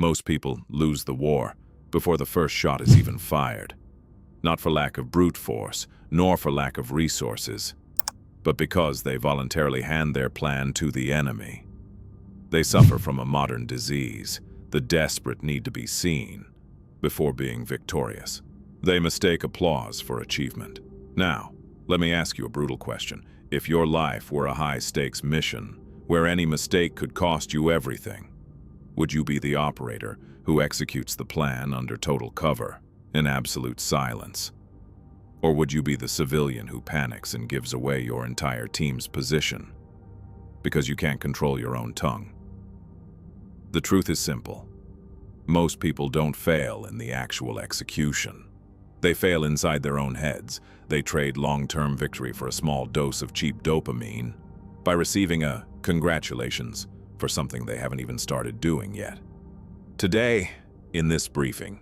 Most people lose the war before the first shot is even fired. Not for lack of brute force, nor for lack of resources, but because they voluntarily hand their plan to the enemy. They suffer from a modern disease, the desperate need to be seen before being victorious. They mistake applause for achievement. Now, let me ask you a brutal question. If your life were a high-stakes mission, where any mistake could cost you everything, would you be the operator who executes the plan under total cover, in absolute silence? Or would you be the civilian who panics and gives away your entire team's position because you can't control your own tongue? The truth is simple. Most people don't fail in the actual execution. They fail inside their own heads. They trade long-term victory for a small dose of cheap dopamine by receiving a congratulations for something they haven't even started doing yet. Today, in this briefing,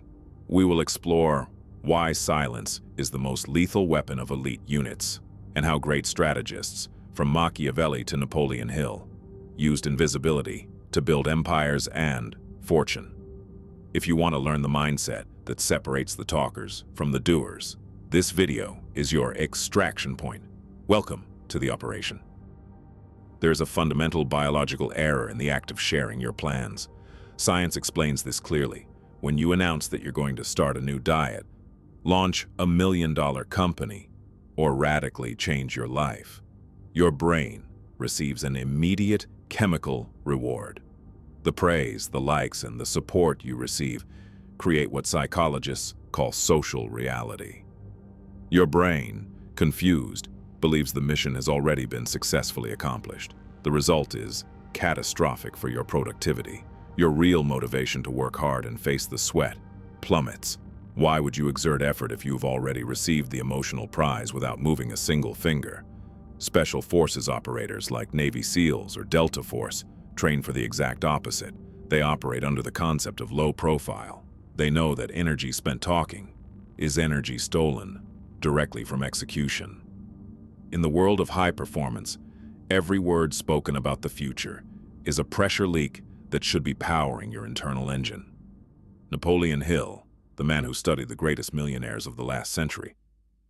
we will explore why silence is the most lethal weapon of elite units, and how great strategists, from Machiavelli to Napoleon Hill, used invisibility to build empires and fortune. If you want to learn the mindset that separates the talkers from the doers, this video is your extraction point. Welcome to the operation. There is a fundamental biological error in the act of sharing your plans. Science explains this clearly. When you announce that you're going to start a new diet, launch a $1 million company, or radically change your life, your brain receives an immediate chemical reward. The praise, the likes, and the support you receive create what psychologists call social reality. Your brain, confused, believes the mission has already been successfully accomplished. The result is catastrophic for your productivity. Your real motivation to work hard and face the sweat plummets. Why would you exert effort if you've already received the emotional prize without moving a single finger? Special forces operators like Navy SEALs or Delta Force train for the exact opposite. They operate under the concept of low profile. They know that energy spent talking is energy stolen directly from execution. In the world of high performance, every word spoken about the future is a pressure leak that should be powering your internal engine. Napoleon Hill, the man who studied the greatest millionaires of the last century,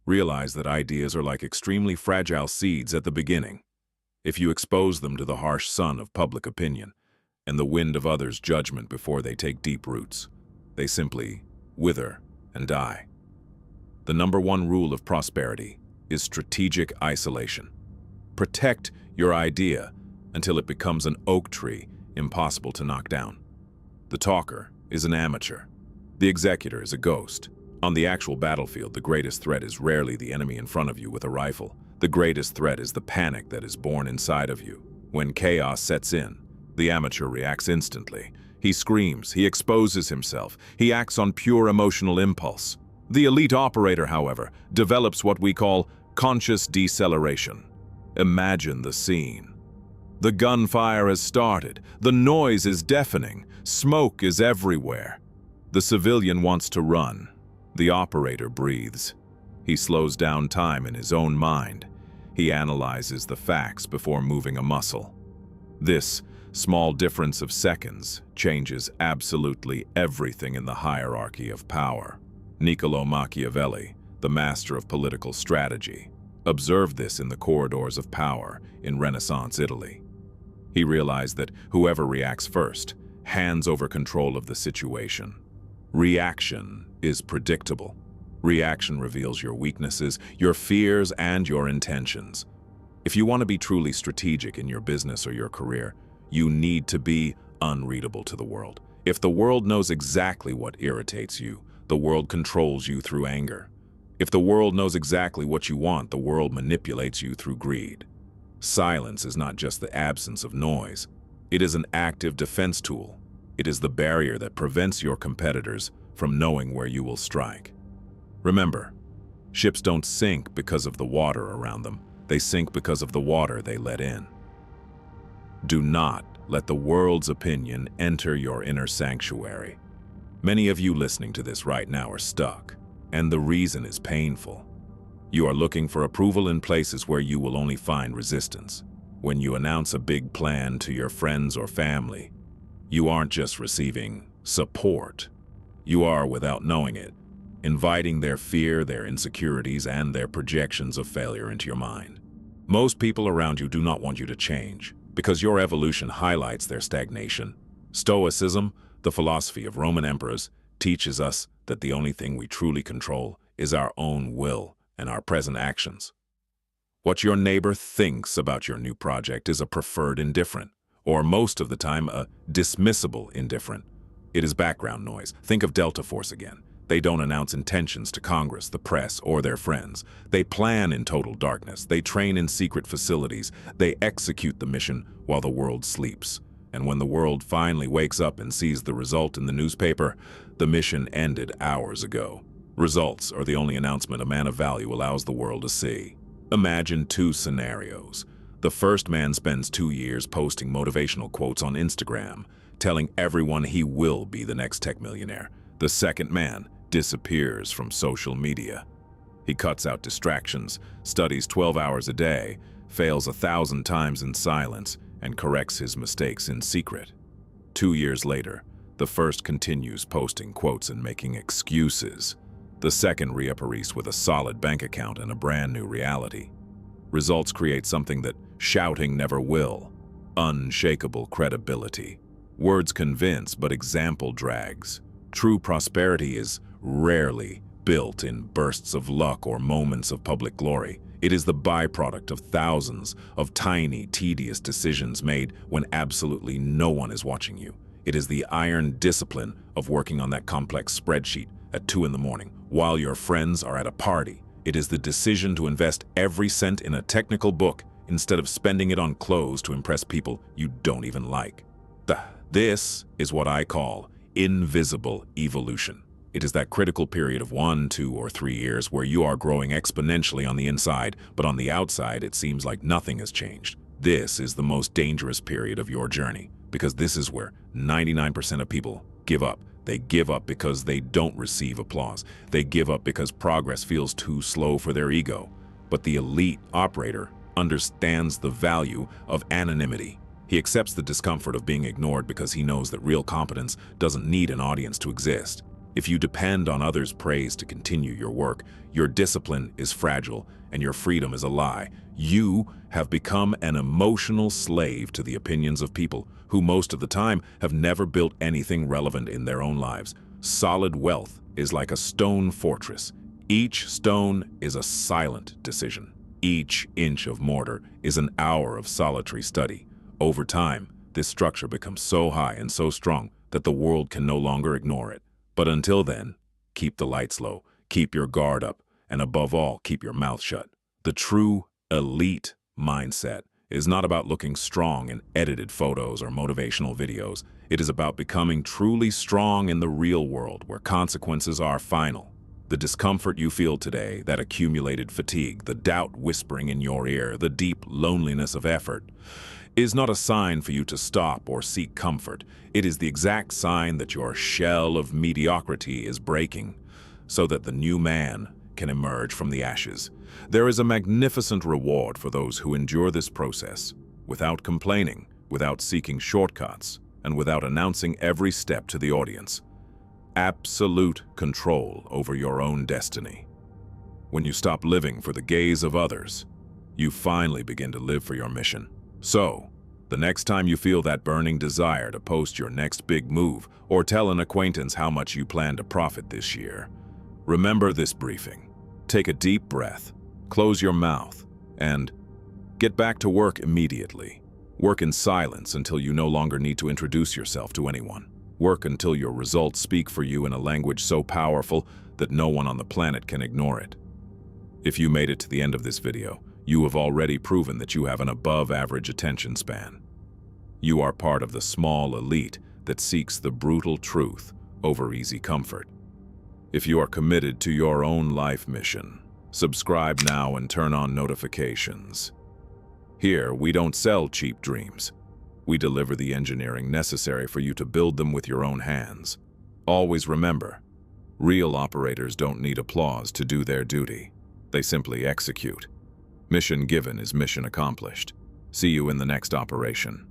realized that ideas are like extremely fragile seeds at the beginning. If you expose them to the harsh sun of public opinion and the wind of others' judgment before they take deep roots, they simply wither and die. The number one rule of prosperity is strategic isolation. Protect your idea until it becomes an oak tree impossible to knock down. The talker is an amateur. The executor is a ghost. On the actual battlefield, the greatest threat is rarely the enemy in front of you with a rifle. The greatest threat is the panic that is born inside of you. When chaos sets in, the amateur reacts instantly. He screams, he exposes himself, he acts on pure emotional impulse. The elite operator, however, develops what we call conscious deceleration. Imagine the scene. The gunfire has started. The noise is deafening. Smoke is everywhere. The civilian wants to run. The operator breathes. He slows down time in his own mind. He analyzes the facts before moving a muscle. This small difference of seconds changes absolutely everything in the hierarchy of power. Niccolo Machiavelli, the master of political strategy, observed this in the corridors of power in Renaissance Italy. He realized that whoever reacts first hands over control of the situation. Reaction is predictable. Reaction reveals your weaknesses, your fears, and your intentions. If you want to be truly strategic in your business or your career, you need to be unreadable to the world. If the world knows exactly what irritates you, the world controls you through anger. If the world knows exactly what you want, the world manipulates you through greed. Silence is not just the absence of noise. It is an active defense tool. It is the barrier that prevents your competitors from knowing where you will strike. Remember, ships don't sink because of the water around them. They sink because of the water they let in. Do not let the world's opinion enter your inner sanctuary. Many of you listening to this right now are stuck, and the reason is painful. You are looking for approval in places where you will only find resistance. When you announce a big plan to your friends or family, you aren't just receiving support. You are, without knowing it, inviting their fear, their insecurities, and their projections of failure into your mind. Most people around you do not want you to change, because your evolution highlights their stagnation. Stoicism, the philosophy of Roman emperors, teaches us that the only thing we truly control is our own will and our present actions. What your neighbor thinks about your new project is a preferred indifferent, or most of the time a dismissible indifferent. It is background noise. Think of Delta Force again. They don't announce intentions to Congress, the press, or their friends. They plan in total darkness. They train in secret facilities. They execute the mission while the world sleeps. And when the world finally wakes up and sees the result in the newspaper, the mission ended hours ago. Results are the only announcement a man of value allows the world to see. Imagine two scenarios. The first man spends 2 years posting motivational quotes on Instagram, telling everyone he will be the next tech millionaire. The second man disappears from social media. He cuts out distractions, studies 12 hours a day, fails 1,000 times in silence, and corrects his mistakes in secret. 2 years later, the first continues posting quotes and making excuses. The second reappears with a solid bank account and a brand new reality. Results create something that shouting never will: unshakable credibility. Words convince, but example drags. True prosperity is rarely built in bursts of luck or moments of public glory. It is the byproduct of thousands of tiny, tedious decisions made when absolutely no one is watching you. It is the iron discipline of working on that complex spreadsheet at 2 in the morning while your friends are at a party. It is the decision to invest every cent in a technical book instead of spending it on clothes to impress people you don't even like. This is what I call invisible evolution. It is that critical period of 1, 2, or 3 years where you are growing exponentially on the inside, but on the outside it seems like nothing has changed. This is the most dangerous period of your journey, because this is where 99% of people give up. They give up because they don't receive applause. They give up because progress feels too slow for their ego. But the elite operator understands the value of anonymity. He accepts the discomfort of being ignored because he knows that real competence doesn't need an audience to exist. If you depend on others' praise to continue your work, your discipline is fragile and your freedom is a lie. You have become an emotional slave to the opinions of people who most of the time have never built anything relevant in their own lives. Solid wealth is like a stone fortress. Each stone is a silent decision. Each inch of mortar is an hour of solitary study. Over time, this structure becomes so high and so strong that the world can no longer ignore it. But until then, keep the lights low, keep your guard up, and above all, keep your mouth shut. The true elite mindset is not about looking strong in edited photos or motivational videos. It is about becoming truly strong in the real world where consequences are final. The discomfort you feel today, that accumulated fatigue, the doubt whispering in your ear, the deep loneliness of effort, is not a sign for you to stop or seek comfort. It is the exact sign that your shell of mediocrity is breaking, so that the new man can emerge from the ashes. There is a magnificent reward for those who endure this process, without complaining, without seeking shortcuts, and without announcing every step to the audience. Absolute control over your own destiny. When you stop living for the gaze of others, you finally begin to live for your mission. So, the next time you feel that burning desire to post your next big move or tell an acquaintance how much you plan to profit this year, remember this briefing. Take a deep breath, close your mouth, and get back to work immediately. Work in silence until you no longer need to introduce yourself to anyone. Work until your results speak for you in a language so powerful that no one on the planet can ignore it. If you made it to the end of this video, you have already proven that you have an above-average attention span. You are part of the small elite that seeks the brutal truth over easy comfort. If you are committed to your own life mission, subscribe now and turn on notifications. Here, we don't sell cheap dreams. We deliver the engineering necessary for you to build them with your own hands. Always remember, real operators don't need applause to do their duty. They simply execute. Mission given is mission accomplished. See you in the next operation.